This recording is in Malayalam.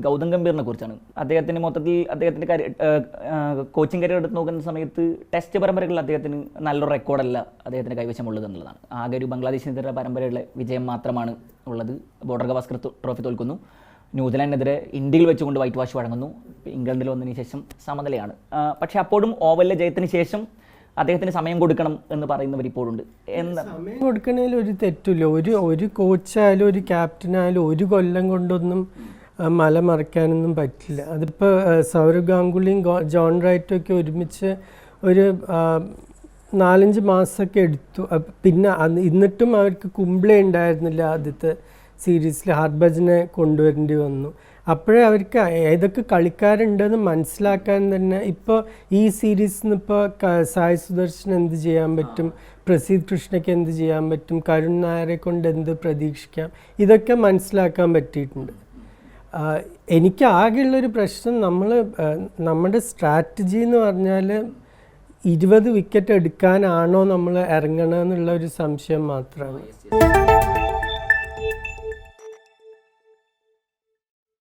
ഗൗതം ഗംഭീറിനെ കുറിച്ചാണ്. അദ്ദേഹത്തിന് മൊത്തത്തിൽ അദ്ദേഹത്തിൻ്റെ കോച്ചിങ് കരിയർ എടുത്ത് നോക്കുന്ന സമയത്ത് ടെസ്റ്റ് പരമ്പരകളിൽ അദ്ദേഹത്തിന് നല്ലൊരു റെക്കോർഡല്ല അദ്ദേഹത്തിൻ്റെ കൈവശമുള്ളത് എന്നുള്ളതാണ്. ആകെ ഒരു ബംഗ്ലാദേശിനെതിരെ പരമ്പരയിലെ വിജയം മാത്രമാണ് ഉള്ളത്. ബോർഡർ ഗവാസ്കർ ട്രോഫി തോൽക്കുന്നു, ന്യൂസിലാൻഡിനെതിരെ ഇന്ത്യയിൽ വെച്ചുകൊണ്ട് വൈറ്റ് വാഷ് വഴങ്ങുന്നു, ഇംഗ്ലണ്ടിൽ വന്നതിന് ശേഷം സമനിലയാണ്. പക്ഷേ അപ്പോഴും ഓവലിലെ ജയത്തിന് ശേഷം അദ്ദേഹത്തിന് സമയം കൊടുക്കണം എന്ന് പറയുന്നവർ ഇപ്പോഴുണ്ട്. സമയം കൊടുക്കണതിൽ ഒരു തെറ്റില്ല. ഒരു കോച്ചായാലും ഒരു ക്യാപ്റ്റനായാലും ഒരു കൊല്ലം കൊണ്ടൊന്നും മല മറിക്കാനൊന്നും പറ്റില്ല. അതിപ്പോൾ സൗരവ് ഗാംഗുലിയും ജോൺ റൈറ്റും ഒക്കെ ഒരുമിച്ച് ഒരു 4-5 മാസമൊക്കെ എടുത്തു. പിന്നെ എന്നിട്ടും അവർക്ക് കുംബ്ലെ ഉണ്ടായിരുന്നില്ല. ആദ്യത്തെ സീരീസിൽ ഹർഭജനെ കൊണ്ടുവരേണ്ടി വന്നു. അപ്പോഴേ അവർക്ക് ഏതൊക്കെ കളിക്കാരുണ്ടെന്ന് മനസ്സിലാക്കാൻ തന്നെ ഇപ്പോൾ ഈ സീരീസിൽ നിന്ന് ഇപ്പോൾ സായ് സുദർശൻ എന്ത് ചെയ്യാൻ പറ്റും, പ്രസീദ് കൃഷ്ണയ്ക്ക് എന്ത് ചെയ്യാൻ പറ്റും, കരുൺ നായരെ കൊണ്ട് എന്ത് പ്രതീക്ഷിക്കാം, ഇതൊക്കെ മനസ്സിലാക്കാൻ പറ്റിയിട്ടുണ്ട്. എനിക്ക് ആകെയുള്ളൊരു പ്രശ്നം നമ്മുടെ സ്ട്രാറ്റജി എന്ന് പറഞ്ഞാൽ 20 വിക്കറ്റ് എടുക്കാനാണോ നമ്മൾ ഇറങ്ങണമെന്നുള്ള ഒരു സംശയം മാത്രമാണ്.